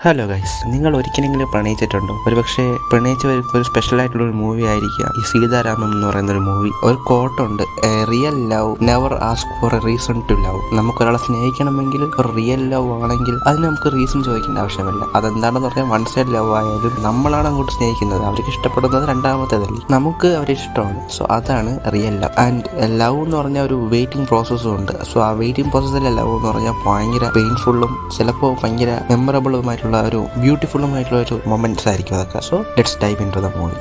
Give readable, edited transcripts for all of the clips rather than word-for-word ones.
Hello guys, നിങ്ങൾ ഒരിക്കലെങ്കിലും പ്രണയിച്ചിട്ടുണ്ടോ? ഒരുപക്ഷെ പ്രണയിച്ചവർക്ക് ഒരു സ്പെഷ്യൽ ആയിട്ടുള്ള ഒരു മൂവി ആയിരിക്കാം ഈ സീതാരാമം എന്ന് പറയുന്ന ഒരു മൂവി. ഒരു കോട്ടുണ്ട്, real love never ask for a reason to love. നമുക്കൊരാളെ സ്നേഹിക്കണമെങ്കിൽ ഒരു റിയൽ ലവ് ആണെങ്കിൽ അതിന് നമുക്ക് റീസൺ ചോദിക്കേണ്ട ആവശ്യമില്ല. അതെന്താണെന്ന് പറഞ്ഞാൽ വൺ സൈഡ് ലവ് ആയാലും നമ്മളാണ് അങ്ങോട്ട് സ്നേഹിക്കുന്നത്, അവർക്ക് ഇഷ്ടപ്പെടുന്നത് രണ്ടാമത്തേതല്ലേ, നമുക്ക് അവരെ ഇഷ്ടമാണ്. സോ അതാണ് റിയൽ ലവ്. ആൻഡ് ലവ് എന്ന് പറഞ്ഞാൽ ഒരു വെയിറ്റിംഗ് പ്രോസസ്സും ഉണ്ട്. സോ ആ വെയിറ്റിംഗ് പ്രോസസ്സിലെ ലവ് എന്ന് പറഞ്ഞാൽ ഭയങ്കര പെയിൻഫുള്ളും ചിലപ്പോൾ ഭയങ്കര മെമ്മറബിളുമായിട്ടുള്ള ഒരു ബ്യൂട്ടിഫുള്ളുമായിട്ടുള്ള ഒരു മൊമെന്റ്സ് ആയിരിക്കും അതൊക്കെ. So let's dive into the movie.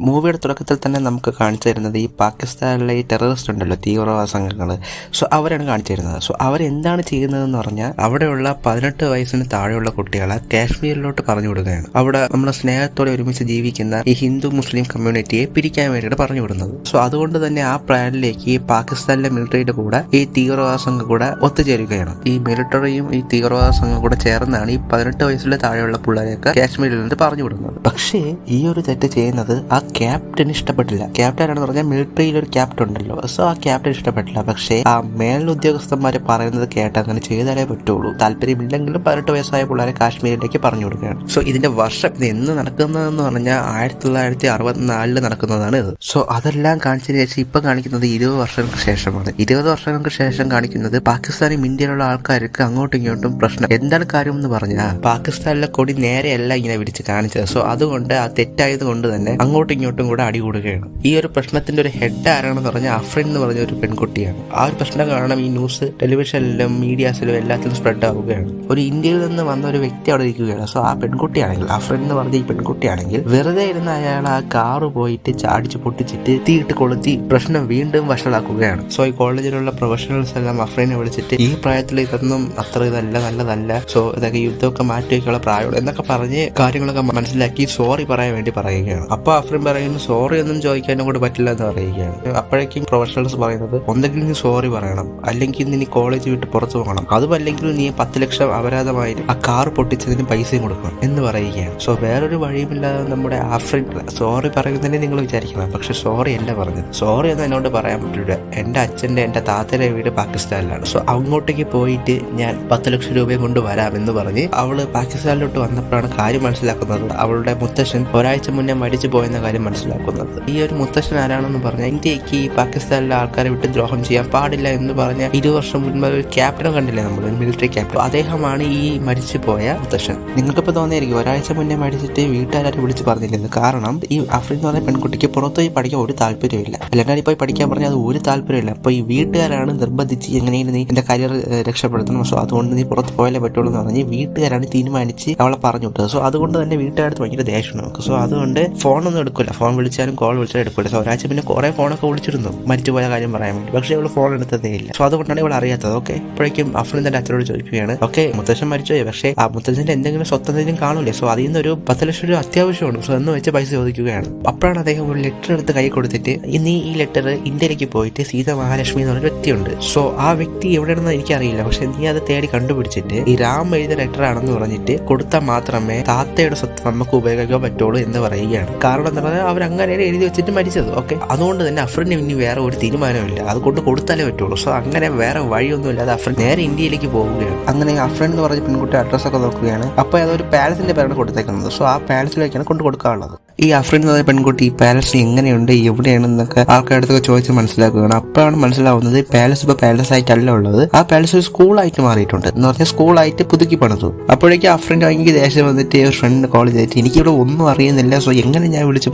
മൂവിയുടെ തുടക്കത്തിൽ തന്നെ നമുക്ക് കാണിച്ചു തരുന്നത് ഈ പാകിസ്ഥാനിലെ ഈ ടെററിസ്റ്റ് ഉണ്ടല്ലോ, തീവ്രവാദ സംഘങ്ങൾ. സോ അവരാണ് കാണിച്ചു തരുന്നത്. സോ അവരെന്താണ് ചെയ്യുന്നതെന്ന് പറഞ്ഞാൽ അവിടെയുള്ള 18 വയസ്സിന് താഴെയുള്ള കുട്ടികളെ കാശ്മീരിലോട്ട് പറഞ്ഞു വിടുകയാണ്. അവിടെ നമ്മുടെ സ്നേഹത്തോടെ ഒരുമിച്ച് ജീവിക്കുന്ന ഈ ഹിന്ദു മുസ്ലിം കമ്മ്യൂണിറ്റിയെ പിരിക്കാൻ വേണ്ടിയിട്ട് പറഞ്ഞു വിടുന്നത്. സോ അതുകൊണ്ട് തന്നെ ആ പ്ലാനിലേക്ക് ഈ പാകിസ്ഥാനിലെ മിലിറ്ററിയുടെ കൂടെ ഈ തീവ്രവാദ സംഘം കൂടെ ഒത്തുചേരുകയാണ്. ഈ മിലിറ്ററിയും ഈ തീവ്രവാദ സംഘം കൂടെ ചേർന്നാണ് ഈ 18 വയസ്സിലെ താഴെയുള്ള പിള്ളേരെയൊക്കെ കാശ്മീരിൽ നിന്ന് പറഞ്ഞു വിടുന്നത്. പക്ഷേ ഈ ഒരു തെറ്റ് ചെയ്യുന്നത് ആ ക്യാപ്റ്റൻ ഇഷ്ടപ്പെട്ടില്ല. ക്യാപ്റ്റൻ ആണെന്ന് പറഞ്ഞാൽ മിലിറ്ററിയിൽ ഒരു ക്യാപ്റ്റൻ ഉണ്ടല്ലോ. സോ ആ ക്യാപ്റ്റൻ ഇഷ്ടപ്പെട്ടില്ല. പക്ഷേ ആ മേലുദ്യോഗസ്ഥന്മാര് പറയുന്നത് കേട്ട് അങ്ങനെ ചെയ്താലേ പറ്റുള്ളൂ. താല്പര്യമില്ലെങ്കിലും 18 വയസ്സായ പിള്ളേരെ കാശ്മീരിലേക്ക് പറഞ്ഞു കൊടുക്കുകയാണ്. സോ ഇതിന്റെ വർഷം ഇത് എന്ന് നടക്കുന്നതെന്ന് പറഞ്ഞാൽ 1964 നടക്കുന്നതാണ് ഇത്. സോ അതെല്ലാം കാണിച്ചതിന് ശേഷം ഇപ്പൊ കാണിക്കുന്നത് 20 വർഷങ്ങൾക്ക് ശേഷമാണ്. 20 വർഷങ്ങൾക്ക് ശേഷം കാണിക്കുന്നത് പാകിസ്ഥാനും ഇന്ത്യയിലുള്ള ആൾക്കാർക്ക് അങ്ങോട്ടും ഇങ്ങോട്ടും പ്രശ്നം. എന്താണ് കാര്യം എന്ന് പറഞ്ഞാൽ പാകിസ്ഥാനിലെ കൊടി നേരെയല്ല ഇങ്ങനെ പിടിച്ച് കാണിച്ചത്. സോ അതുകൊണ്ട് ആ തെറ്റായത് കൊണ്ട് തന്നെ അങ്ങോട്ടും ഇങ്ങോട്ടും കൂടെ അടികൂടുകയാണ്. ഈ ഒരു പ്രശ്നത്തിന്റെ ഒരു ഹെഡ് ആരാണെന്ന് പറഞ്ഞാൽ അഫ്രിൻ എന്ന് പറഞ്ഞ ഒരു പെൺകുട്ടിയാണ്. ആ ഒരു പ്രശ്നം കാരണം ഈ ന്യൂസ് ടെലിവിഷനിലും മീഡിയാസിലും എല്ലാത്തിലും സ്പ്രെഡ് ആവുകയാണ്. ഒരു ഇന്ത്യയിൽ നിന്ന് വന്ന ഒരു വ്യക്തി അവിടെ ഇരിക്കുകയാണ്. സോ ആ പെൺകുട്ടിയാണെങ്കിൽ, അഫ്രിൻ എന്ന് പറഞ്ഞ ഈ പെൺകുട്ടിയാണെങ്കിൽ വെറുതെ ഇരുന്ന അയാൾ ആ കാറ് പോയിട്ട് ചാടിച്ച് പൊട്ടിച്ചിട്ട് തീയിട്ട് കൊളുത്തി പ്രശ്നം വീണ്ടും വഷളാക്കുകയാണ്. സോ ഈ കോളേജിലുള്ള പ്രൊഫഷണൽസ് എല്ലാം അഫ്രിനെ വിളിച്ചിട്ട് ഈ പ്രായത്തിൽ ഇതൊന്നും അത്ര ഇതല്ല, നല്ലതല്ല, സോ ഇതൊക്കെ യുദ്ധമൊക്കെ മാറ്റി വയ്ക്കാനുള്ള പ്രായമുള്ളൂ എന്നൊക്കെ പറഞ്ഞ് കാര്യങ്ങളൊക്കെ മനസ്സിലാക്കി സോറി പറയാൻ വേണ്ടി പറയുകയാണ്. അപ്പൊ അഫ്രിൻ പറയുന്നു സോറി ഒന്നും ചോദിക്കാനും കൂടെ പറ്റില്ല എന്ന് പറയുകയാണ്. അപ്പോഴേക്കും പ്രൊഫഷണൽസ് പറയുന്നത് ഒന്നെങ്കിൽ നീ സോറി പറയണം, അല്ലെങ്കിൽ നീ കോളേജ് വിട്ട് പുറത്തു പോകണം, അതും അല്ലെങ്കിൽ നീ 10 ലക്ഷം അപരാധമായി ആ കാർ പൊട്ടിച്ചതിന് പൈസയും കൊടുക്കണം എന്ന് പറയുകയാണ്. സോ വേറൊരു വഴിയുമില്ലാതെ നമ്മുടെ അഫ്രിൻ സോറി പറയുന്നതിനെ നിങ്ങൾ വിചാരിക്കണം. പക്ഷെ സോറി അല്ല പറഞ്ഞത്. സോറി ഒന്നും എന്നോട് പറയാൻ പറ്റില്ല. എന്റെ അച്ഛന്റെ എന്റെ താത്തയുടെ വീട് പാകിസ്ഥാനിലാണ്. സോ അങ്ങോട്ടേക്ക് പോയിട്ട് ഞാൻ 10 ലക്ഷം രൂപയും കൊണ്ട് വരാം എന്ന് പറഞ്ഞ് അവള് പാകിസ്ഥാനിലോട്ട് വന്നപ്പോഴാണ് കാര്യം മനസ്സിലാക്കുന്നത്. അവളുടെ മുത്തശ്ശൻ ഒരാഴ്ച മുന്നേ മരിച്ചു പോയെന്ന കാര്യം മനസ്സിലാക്കുന്നത്. ഈ ഒരു മുത്തശ്ശൻ ആരാണെന്ന് പറഞ്ഞാൽ ഇന്ത്യക്ക് ഈ പാകിസ്ഥാനിലെ ആൾക്കാരെ വിട്ട് ദ്രോഹം ചെയ്യാൻ പാടില്ല എന്ന് പറഞ്ഞ 20 വർഷം മുൻപ് ഒരു ക്യാപ്റ്റൻ കണ്ടില്ലേ, നമ്മൾ ഒരു മിലിറ്ററി ക്യാപ്റ്റൻ, അദ്ദേഹമാണ് ഈ മരിച്ചു പോയ മുത്തശ്ശൻ. നിങ്ങൾക്കിപ്പോൾ തോന്നിയായിരിക്കും ഒരാഴ്ച മുന്നേ മരിച്ചിട്ട് വീട്ടുകാരെ വിളിച്ച് പറഞ്ഞില്ലെന്ന്. കാരണം ഈ അഫ്രിൻ എന്ന് പറഞ്ഞ പെൺകുട്ടിക്ക് പുറത്തുപോയി പഠിക്കാൻ ഒരു താല്പര്യമില്ല. ലണ്ടനിൽ പോയി പഠിക്കാൻ പറഞ്ഞാൽ അത് ഒരു താല്പര്യമില്ല. അപ്പോൾ ഈ വീട്ടുകാരാണ് നിർബന്ധിച്ച് എങ്ങനെയും നീ എന്റെ കരിയർ രക്ഷപ്പെടുത്തണം, സോ അതുകൊണ്ട് നീ പുറത്ത് പോയാലേ പറ്റുള്ളൂ എന്ന് പറഞ്ഞ് വീട്ടുകാരാണ് തീരുമാനിച്ച് അവളെ പറഞ്ഞു വിട്ടത്. സോ അതുകൊണ്ട് തന്നെ വീട്ടുകാർക്ക് ഭയങ്കര ദേഷ്യം നമുക്ക്. സോ അതുകൊണ്ട് ഫോണൊന്നും എടുക്കില്ല. ഫോൺ വിളിച്ചാലും കോൾ വിളിച്ചാലും എടുക്കില്ല. സോ ഒരാഴ്ച പിന്നെ കുറെ ഫോണൊക്കെ വിളിച്ചിരുന്നു മരിച്ചുപോയ കാര്യം പറയാൻ വേണ്ടി. പക്ഷേ ഇവള് ഫോൺ എടുത്തതേ ഇല്ല. സോ അതുകൊണ്ടാണ് ഇവൾ അറിയാത്തത്. ഓക്കെ, ഇപ്പോഴേക്കും അഫ്രിൻ തന്റെ അച്ഛനോട് ചോദിക്കുകയാണ്, ഓക്കെ മുത്തശ്ശൻ മരിച്ചുപോയി, പക്ഷേ ആ മുത്തശ്ശന്റെ എന്തെങ്കിലും സ്വത്ത് എന്തെങ്കിലും കാണൂലേ, സോ അതിൽ നിന്ന് ഒരു 10 ലക്ഷം രൂപ അത്യാവശ്യമാണ്, സോ എന്ന് വെച്ച് പൈസ ചോദിക്കുകയാണ്. അപ്പോഴാണ് അദ്ദേഹം ഒരു ലെറ്റർ എടുത്ത് കൈ കൊടുത്തിട്ട് നീ ഈ ലെറ്റർ ഇന്ത്യയിലേക്ക് പോയിട്ട് സീത മഹാലക്ഷ്മി എന്ന് പറഞ്ഞ വ്യക്തിയുണ്ട്, സോ ആ വ്യക്തി എവിടെയാണെന്ന് എനിക്കറിയില്ല, പക്ഷെ നീ അത് തേടി കണ്ടുപിടിച്ചിട്ട് ഈ രാം എഴുതിയ ലെറ്റർ ആണെന്ന് പറഞ്ഞിട്ട് കൊടുത്താൽ മാത്രമേ താത്തയുടെ സ്വത്ത് നമുക്ക് ഉപയോഗിക്കാൻ പറ്റുള്ളൂ എന്ന് പറയുകയാണ്. കാരണം എന്താ പറയുക, അവരങ്ങനെ എഴുതി വെച്ചിട്ട് മരിച്ചത്. ഓക്കെ, അതുകൊണ്ട് തന്നെ അഫ്രിന് ഇനി വേറെ ഒരു തീരുമാനമില്ല, അതുകൊണ്ട് കൊടുത്താലേ പറ്റുള്ളൂ. സോ അങ്ങനെ വേറെ വഴിയൊന്നുമില്ലാതെ അഫ്രിൻ നേരെ ഇന്ത്യയിലേക്ക് പോവുകയാണ്. അങ്ങനെ അഫ്രിൻ എന്ന് പറഞ്ഞ പെൺകുട്ടി അഡ്രസ്സൊക്കെ നോക്കുകയാണ്. അപ്പോൾ അതൊരു പാലസിന്റെ പേരാണ് കൊടുത്തേക്കുന്നത്. സോ ആ പാലസിലേക്കാണ് കൊണ്ട് കൊടുക്കാനുള്ളത്. ഈ അഫ്രിൻ എന്ന് പറഞ്ഞ പെൺകുട്ടി ഈ പാലസ് എങ്ങനെയുണ്ട്, എവിടെയാണെന്നൊക്കെ ആൾക്കാരുടെ അടുത്തൊക്കെ ചോദിച്ച് മനസ്സിലാക്കുകയാണ്. അപ്പോഴാണ് മനസ്സിലാവുന്നത് പാലസ് ഇപ്പോൾ പാലസ് ആയിട്ടല്ല ഉള്ളത്, ആ പാലസ് ഒരു സ്കൂളായിട്ട് മാറിയിട്ടുണ്ട്. എന്ന് പറഞ്ഞാൽ സ്കൂളായിട്ട് പുതുക്കി പണിതു. അപ്പോഴേക്കും അഫ്രിൻ ഭയങ്കര ദേഷ്യം വന്നിട്ട് ഒരു ഫ്രണ്ട് കോൾ ചെയ്തിട്ട് എനിക്കിവിടെ ഒന്നും അറിയുന്നില്ല, സോ എങ്ങനെ ഞാൻ വിളിച്ച്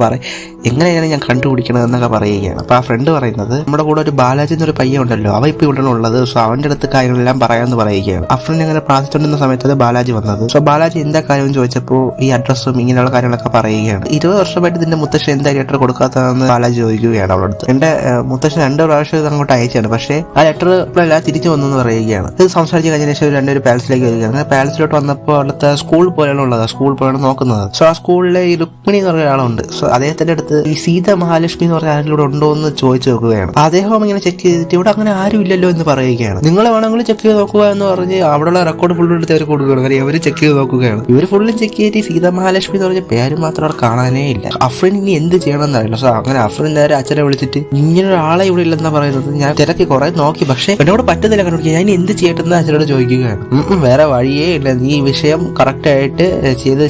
എങ്ങനെയാണ് ഞാൻ കണ്ടുപിടിക്കണത് എന്നൊക്കെ പറയുകയാണ്. അപ്പൊ ആ ഫ്രണ്ട് പറയുന്നത് നമ്മുടെ കൂടെ ഒരു ബാലാജി എന്നൊരു പയ്യൻ ഉണ്ടല്ലോ, അവ ഇപ്പൊ ഇവിടെ ഉള്ളത്, സോ അവന്റെ അടുത്ത് കാര്യങ്ങളെല്ലാം പറയാമെന്ന് പറയുകയാണ്. അഫ്രിൻ അങ്ങനെ പ്രാർത്ഥിച്ചുകൊണ്ടിരുന്ന സമയത്ത് ബാലാജി വന്നത്. സോ ബാലാജി എന്താ കാര്യം ചോദിച്ചപ്പോൾ ഈ അഡ്രസ്സും ഇങ്ങനെയുള്ള കാര്യങ്ങളൊക്കെ പറയുകയാണ്. 20 വർഷമായിട്ട് ഇതിന്റെ മുത്തശ്ശൻ എന്താ ലെറ്റർ കൊടുക്കാത്തതെന്ന് ബാലാജി ചോദിക്കുകയാണ് അവളടുത്ത്. എന്റെ മുത്തശ്ശൻ 2 പ്രാവശ്യം ഇത് അങ്ങോട്ട് അയച്ചാണ്, പക്ഷേ ആ ലെറ്റർ ഇപ്പോഴല്ല തിരിച്ചു വന്നു പറയുകയാണ്. ഇത് സംസാരിച്ച് കഴിഞ്ഞ ശേഷം രണ്ടുപേരും പാലസിലേക്ക് വരികയാണ്. പാലസിലോട്ട് വന്നപ്പോൾ അവിടുത്തെ സ്കൂൾ പോലെയാണ് ഉള്ളത്, സ്കൂൾ പോലെയാണ് നോക്കുന്നത്. സോ ആ സ്കൂളിലെ ഈ രുക്മിണി എന്ന് പറഞ്ഞ ഒരാളുണ്ട്. സോ അദ്ദേഹത്തിന്റെ അടുത്ത് ഈ സീത മഹാലക്ഷ്മി എന്ന് പറഞ്ഞ ആരെങ്കിലും ഇവിടെ ഉണ്ടോ എന്ന് ചോദിച്ചു നോക്കുകയാണ്. അദ്ദേഹം ഇങ്ങനെ ചെക്ക് ചെയ്തിട്ട് ഇവിടെ അങ്ങനെ ആരും ഇല്ലല്ലോ എന്ന് പറയുകയാണ്. നിങ്ങൾ വേണമെങ്കിൽ ചെക്ക് ചെയ്ത് നോക്കുക എന്ന് പറഞ്ഞ് അവിടെയുള്ള റെക്കോർഡ് ഫുള്ള് എടുത്ത് അവർ കൊടുക്കുകയാണ്. അവർ ചെക്ക് ചെയ്ത് നോക്കുകയാണ്. ഇവർ ഫുള്ളും ചെക്ക് ചെയ്തിട്ട് സീത മഹാലക്ഷ്മി എന്ന് പറഞ്ഞ പേര് മാത്രം അവിടെ കാണാനേ ഇല്ല. അഫ്രിൻ ഇനി എന്ത് ചെയ്യണമെന്ന് അറിയില്ല. സോ അങ്ങനെ അഫ്രിൻ നേരെ അച്ഛനെ വിളിച്ചിട്ട് ഇങ്ങനെ ഒരാളെ ഇവിടെ ഇല്ലെന്നാ പറയുന്നത്. ഞാൻ തിരക്കി കുറെ നോക്കി, പക്ഷെ എന്നോട് പറ്റുന്നില്ല കണ്ടുപിടിക്കുക. ഞാൻ എന്ത് ചെയ്യട്ടെന്ന് അച്ഛനോട് ചോദിക്കുകയാണ്. വേറെ വഴിയേ ഇല്ല, നീ ഈ വിഷയം കറക്റ്റ് ആയിട്ട്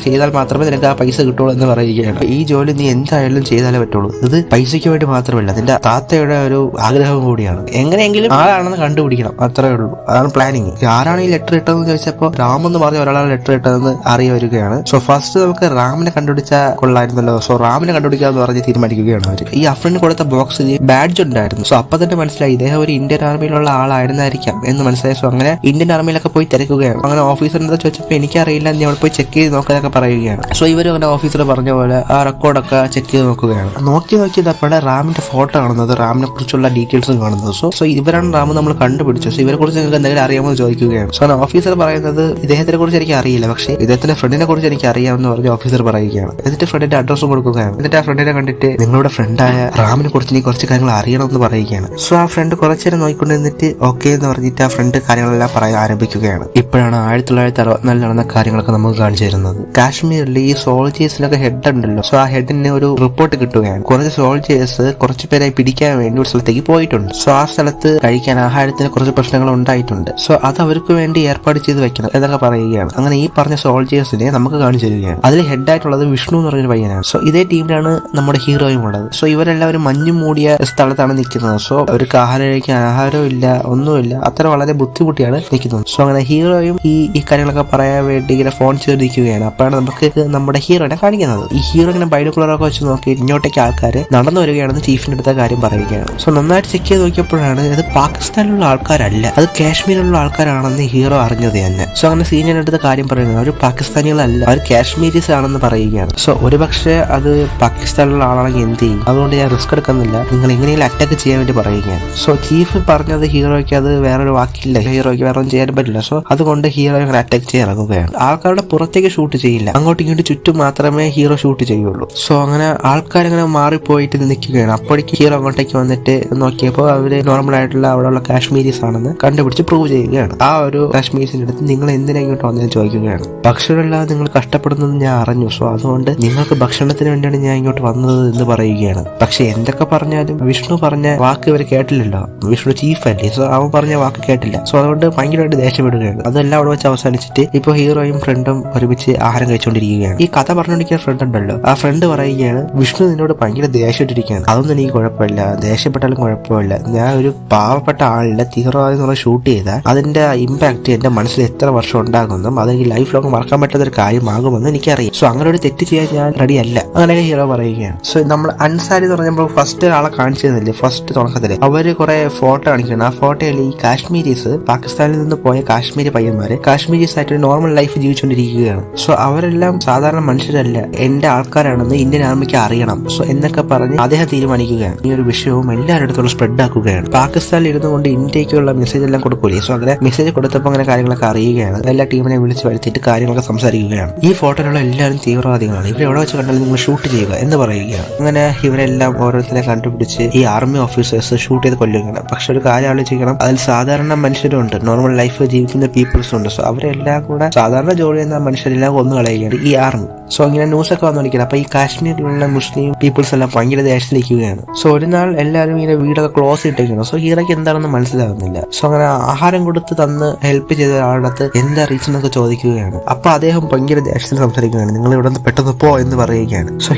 ചെയ്താൽ മാത്രമേ നിനക്ക് ആ പൈസ കിട്ടുള്ളൂ എന്ന് പറയുകയാണ്. ഈ ജോലി നീ എന്തായാലും ചെയ്താലേ പറ്റുള്ളൂ. ഇത് പൈസയ്ക്ക് വേണ്ടി മാത്രമല്ല, നിന്റെ താത്തയുടെ ഒരു ആഗ്രഹം കൂടിയാണ്. എങ്ങനെയെങ്കിലും ആരാണെന്ന് കണ്ടുപിടിക്കണം, അത്രേ ഉള്ളൂ. അതാണ് പ്ലാനിങ്. ആരാണ് ഈ ലെറ്റർ ഇട്ടതെന്ന് ചോദിച്ചപ്പോൾ റാം എന്ന് പറഞ്ഞ ഒരാളാണ് ലെറ്റർ ഇട്ടതെന്ന് അറിയ വരികയാണ്. സോ ഫസ്റ്റ് നമുക്ക് റാമിനെ കണ്ടുപിടിച്ചാൽ കൊള്ളായിരുന്നല്ലോ. സോ റാമിനെ കണ്ടുപിടിക്കാന്ന് പറഞ്ഞ് തീരുമാനിക്കുകയാണ് അവർ. ഈ അഫ്രിന് കൊടുത്ത ബോക്സിൽ ബാഡ്ജ് ഉണ്ടായിരുന്നു. സോ അപ്പൊ തന്നെ മനസ്സിലായി ഇദ്ദേഹം ഒരു ഇന്ത്യൻ ആർമിയിലുള്ള ആളായിരുന്നായിരിക്കാം എന്ന് മനസ്സിലായി. സോ അങ്ങനെ ഇന്ത്യൻ ആർമിയിലൊക്കെ പോയി തിരക്കുകയാണ്. അങ്ങനെ ഓഫീസറിന്റെ ചോദിച്ചപ്പോൾ എനിക്കറിയില്ല, നീ അവിടെ പോയി ചെക്ക് ചെയ്ത് നോക്കാനൊക്കെ പറയുകയാണ്. സോ ഇവരും അങ്ങനെ ഓഫീസർ പറഞ്ഞ പോലെ ആ റെക്കോർഡൊക്കെ ചെക്ക് ചെയ്ത് നോക്കുകയാണ്. നോക്കിയതപ്പോഴെ റാമിന്റെ ഫോട്ടോ കാണുന്നത്, റാമിനെ കുറിച്ചുള്ള ഡീറ്റെയിൽസും കാണുന്നത്. സോ ഇവരാണ് റാം നമ്മൾ കണ്ടുപിടിച്ചു. സോ ഇവരെ കുറിച്ച് നിങ്ങൾക്ക് എന്തെങ്കിലും അറിയാമെന്ന് ചോദിക്കുകയാണ്. സോ ഓഫീസർ പറയുന്നത് ഇദ്ദേഹത്തിനെ കുറിച്ച് എനിക്ക് അറിയില്ല, പക്ഷേ ഇദ്ദേഹത്തിന്റെ ഫ്രണ്ടിനെ കുറിച്ച് എനിക്ക് അറിയാമെന്ന് പറഞ്ഞ് ഓഫീസർ പറയുകയാണ്. എന്നിട്ട് ഫ്രണ്ടിന്റെ അഡ്രസ്സും കൊടുക്കുകയാണ്. എന്നിട്ട് ആ ഫ്രണ്ടിനെ കണ്ടിട്ട് നിങ്ങളുടെ ഫ്രണ്ടായ റാമിനെ കുറിച്ച് നീ കുറച്ച് കാര്യങ്ങൾ അറിയണമെന്ന് പറയുകയാണ്. സോ ആ ഫ്രണ്ട് കുറച്ചു നേരം നോക്കിക്കൊണ്ട് നിന്നിട്ട് ഓക്കെ എന്ന് പറഞ്ഞിട്ട് ആ ഫ്രണ്ട് കാര്യങ്ങളെല്ലാം പറയാൻ ആരംഭിക്കുകയാണ്. ഇപ്പോഴാണ് 1964 നടന്ന കാര്യങ്ങളൊക്കെ നമുക്ക് കാണിച്ചു തരുന്നത്. കാശ്മീരിൽ ഈ സോൾജേഴ്സിലൊക്കെ ഹെഡ് ഉണ്ടല്ലോ. സോ ആ ഹെഡിന് ഒരു റിപ്പോർട്ട് കിട്ടുകയാണ്. കുറച്ച് സോൾജേഴ്സ് കുറച്ചു പേരെ പിടിക്കാൻ വേണ്ടി ഒരു സ്ഥലത്തേക്ക് പോയിട്ടുണ്ട്. സോ ആ സ്ഥലത്ത് കഴിക്കാൻ ആഹാരത്തിന് കുറച്ച് പ്രശ്നങ്ങൾ ഉണ്ടായിട്ടുണ്ട്. സോ അത് അവർക്ക് വേണ്ടി ഏർപ്പാട് ചെയ്ത് വെക്കണം എന്നൊക്കെ പറയുകയാണ്. അങ്ങനെ ഈ പറഞ്ഞ സോൾജേഴ്സിനെ നമുക്ക് കാണിച്ചു തരികയാണ്. അതിൽ ഹെഡായിട്ടുള്ളത് വിഷ്ണു എന്ന് പറഞ്ഞൊരു പയ്യനാണ്. സോ ഇതേ ടീമിലാണ് നമ്മുടെ ഹീറോയും ഉള്ളത്. സോ ഇവരെല്ലാവരും മഞ്ഞു മൂടിയ സ്ഥലത്താണ് നിൽക്കുന്നത്. സോ അവർക്ക് ആഹാരം കഴിക്കാൻ ആഹാരവും ഇല്ല, ഒന്നുമില്ല. അത്ര വളരെ ബുദ്ധിമുട്ടിയാണ് നിൽക്കുന്നത്. സോ അങ്ങനെ ഹീറോയും ഈ കാര്യങ്ങളൊക്കെ പറയാൻ വേണ്ടി ഇങ്ങനെ ഫോൺ ചെയ്തിരിക്കുകയാണ്. അപ്പോഴാണ് നമുക്ക് നമ്മുടെ ഹീറോനെ കാണിക്കുന്നത്. ഈ ഹീറോ ഇങ്ങനെ ബൈനോക്കുലറൊക്കെ വെച്ച് നോക്കി ഇങ്ങോട്ടേക്ക് ആൾക്കാർ നടന്നു വരികയാണെന്ന് ചീഫിന്റെ അടുത്ത കാര്യം പറയുകയാണ്. സോ നന്നായിട്ട് ചെക്ക് ചെയ്ത് നോക്കിയപ്പോഴാണ് ഇത് പാകിസ്ഥാനിലുള്ള ആൾക്കാരല്ല, അത് കാശ്മീരിലുള്ള ആൾക്കാരാണെന്ന് ഹീറോ അറിഞ്ഞത് തന്നെ. സോ അങ്ങനെ സീനിയറിന്റെ അടുത്ത കാര്യം പറയുന്നത് അവർ പാകിസ്ഥാനികളല്ല, അവർ കാശ്മീരീസ് ആണെന്ന് പറയുകയാണ്. സോ ഒരുപക്ഷെ അത് പാകിസ്ഥാനിലുള്ള ആളാണെങ്കിൽ എന്ത് ചെയ്യും, അതുകൊണ്ട് ഞാൻ റിസ്ക് എടുക്കുന്നില്ല, നിങ്ങൾ എങ്ങനെയെങ്കിലും അറ്റാക്ക് ചെയ്യാൻ വേണ്ടി പറയുകയാണ്. സോ ചീഫ് പറഞ്ഞത് ഹീറോയ്ക്ക് അത് വേറൊരു വാക്കില്ല, ഹീറോയ്ക്ക് വേറെ ഒന്നും ചെയ്യാൻ പറ്റില്ല. സോ അതുകൊണ്ട് ഹീറോ ഇങ്ങനെ അറ്റാക്ക് ചെയ്യാൻ ഇറങ്ങുകയാണ്. ആൾക്കാരുടെ പുറത്തേക്ക് ഷൂട്ട് ചെയ്യില്ല, അങ്ങോട്ടും ഇങ്ങോട്ടും ചുറ്റും മാത്രമേ ഹീറോ ഷൂട്ട് ചെയ്യുള്ളൂ. സോ അങ്ങനെ ആൾക്കാരിങ്ങനെ മാറിപ്പോയിട്ട് നിൽക്കുകയാണ്. അപ്പോഴേക്ക് ഹീറോ അങ്ങോട്ടേക്ക് വന്നിട്ട് നോക്കിയപ്പോൾ അവര് നോർമൽ ആയിട്ടുള്ള അവിടെയുള്ള കാശ്മീരീസ് ആണെന്ന് കണ്ടുപിടിച്ച് പ്രൂവ് ചെയ്യുകയാണ്. ആ ഒരു കാശ്മീരിന്റെ അടുത്ത് നിങ്ങൾ എന്തിനാ ഇങ്ങോട്ട് വന്നതെന്ന് ചോദിക്കുകയാണ്. ഭക്ഷണമില്ലാതെ നിങ്ങൾ കഷ്ടപ്പെടുന്നത് ഞാൻ അറിഞ്ഞു. സോ അതുകൊണ്ട് നിങ്ങൾക്ക് ഭക്ഷണത്തിന് വേണ്ടിയാണ് ഞാൻ ഇങ്ങോട്ട് വന്നത് എന്ന് പറയുകയാണ്. പക്ഷെ എന്തൊക്കെ പറഞ്ഞാലും വിഷ്ണു പറഞ്ഞ വാക്ക് ഇവർ കേട്ടില്ലല്ലോ. വിഷ്ണു ചീഫ് അല്ലേ, സോ അവൻ പറഞ്ഞ വാക്ക് കേട്ടില്ല. സോ അതുകൊണ്ട് ഭയങ്കരമായിട്ട് ദേഷ്യപ്പെടുകയാണ്. അതെല്ലാം അവിടെ വെച്ച് അവസാനിച്ചിട്ട് ഇപ്പൊ ഹീറോയും ഫ്രണ്ടും ഒരുമിച്ച് ആഹാരം കഴിച്ചുകൊണ്ടിരിക്കുകയാണ്. ഈ കഥ പറഞ്ഞുകൊണ്ടിരിക്കുന്ന ഫ്രണ്ട് ഉണ്ടല്ലോ, ആ ഫ്രണ്ട് പറയുകയാണ് വിഷ്ണു നിന്നോട് ഭയങ്കര ദേഷ്യപ്പെട്ടിരിക്കുകയാണ്. അതൊന്നും എനിക്ക് കുഴപ്പമില്ല, ദേഷ്യപ്പെട്ടാലും കുഴപ്പമില്ല. ഞാൻ ഒരു പാവപ്പെട്ട ആളിന്റെ തീവ്രവാദം ഷൂട്ട് ചെയ്താൽ അതിന്റെ ഇമ്പാക്ട് എന്റെ മനസ്സിൽ എത്ര വർഷം ഉണ്ടാകുമെന്നും അതെനിക്ക് ലൈഫ് ലോങ് മറക്കാൻ പറ്റാത്ത ഒരു കാര്യമാകുമെന്ന് എനിക്കറിയാം. സോ അങ്ങനെ ഒരു തെറ്റ് ചെയ്യാൻ ഞാൻ റെഡി അല്ല, അങ്ങനെ ഹീറോ പറയുകയാണ്. സോ നമ്മൾ അൻസാരി എന്ന് പറഞ്ഞപ്പോൾ ഫസ്റ്റ് ആളെ കാണിച്ചു തന്നില്ലേ, ഫസ്റ്റ് തുടക്കത്തില് അവര് കുറെ ഫോട്ടോ കാണിക്കണം. ആ ഫോട്ടോയിൽ ഈ കാശ്മീരീസ്, പാകിസ്ഥാനിൽ നിന്ന് പോയ കാശ്മീരി പയ്യന്മാര് കാശ്മീരീസ് ആയിട്ട് നോർമൽ ലൈഫ് ജീവിച്ചുകൊണ്ടിരിക്കുകയാണ്. സോ അവരെല്ലാം സാധാരണ മനുഷ്യരല്ല, എന്റെ ആൾക്കാരാണെന്ന് ഇന്ത്യൻ ആർമിക്ക് അറിയണം. സോ എന്നൊക്കെ പറഞ്ഞ് അദ്ദേഹം തീരുമാനിക്കുകയാണ്. ഈ ഒരു വിഷയവും എല്ലാവരുടെ അടുത്തുള്ള സ്പ്രെഡ് ആക്കുകയാണ്. പാകിസ്ഥാനിൽ ഇരുന്നു കൊണ്ട് ഇന്ത്യക്കുള്ള മെസ്സേജ് എല്ലാം കൊടുക്കൂലേ. സോ അങ്ങനെ മെസ്സേജ് കൊടുത്തപ്പോൾ അങ്ങനെ കാര്യങ്ങളൊക്കെ അറിയുകയാണ്. എല്ലാ ടീമിനെ വിളിച്ച് വരുത്തിയിട്ട് കാര്യങ്ങളൊക്കെ സംസാരിക്കുകയാണ്. ഈ ഫോട്ടോയിലുള്ള എല്ലാവരും തീവ്രവാദികളാണ്, ഇവരെ എവിടെ വെച്ച് കണ്ടാലും നിങ്ങൾ ഷൂട്ട് ചെയ്യുക എന്ന് പറയുകയാണ്. അങ്ങനെ ഇവരെല്ലാം ഓരോരുത്തരെ കണ്ടുപിടിച്ച് ഈ ആർമി ഓഫീസേഴ്സ് ഷൂട്ട് ചെയ്ത് കൊല്ലുകയാണ്. പക്ഷെ ഒരു കാര്യം ആലോചിക്കണം, അതിൽ സാധാരണ മനുഷ്യരുണ്ട്, നോർമൽ ലൈഫ് ജീവിക്കുന്ന പീപ്പിൾസ് ഉണ്ട്. സോ അവരെല്ലാം കൂടെ സാധാരണ ജോലി ചെയ്യുന്ന മനുഷ്യരെല്ലാം കൊന്നു കളയുകയാണ് ഈ ആർമി. സോ ഇങ്ങനെ ന്യൂസൊക്കെ വന്നിരിക്കുന്നത്. അപ്പൊ ഈ കാശ്മീരിലുള്ള മുസ്ലിം പീപ്പിൾസ് എല്ലാം ഭയങ്കര ദേഷ്യത്തിലിരിക്കുകയാണ്. സോ ഒരു നാൾ എല്ലാവരും ഇങ്ങനെ വീടൊക്കെ ക്ലോസ് ഇട്ടിരിക്കണം. സോ ഹീറോയ്ക്ക് എന്താണെന്ന് മനസ്സിലാകുന്നില്ല. സോ അങ്ങനെ ആഹാരം കൊടുത്ത് തന്ന് ഹെൽപ്പ് ചെയ്ത ഒരാളുടെ അടുത്ത് എന്താ റീസൺ എന്നൊക്കെ ചോദിക്കുകയാണ്. അപ്പൊ അദ്ദേഹം ഭയങ്കര ദേഷ്യത്തിൽ സംസാരിക്കുകയാണ്. നിങ്ങൾ ഇവിടെ നിന്ന് പെട്ടെന്ന് പോ എന്ന് പറയുകയാണ്. സോ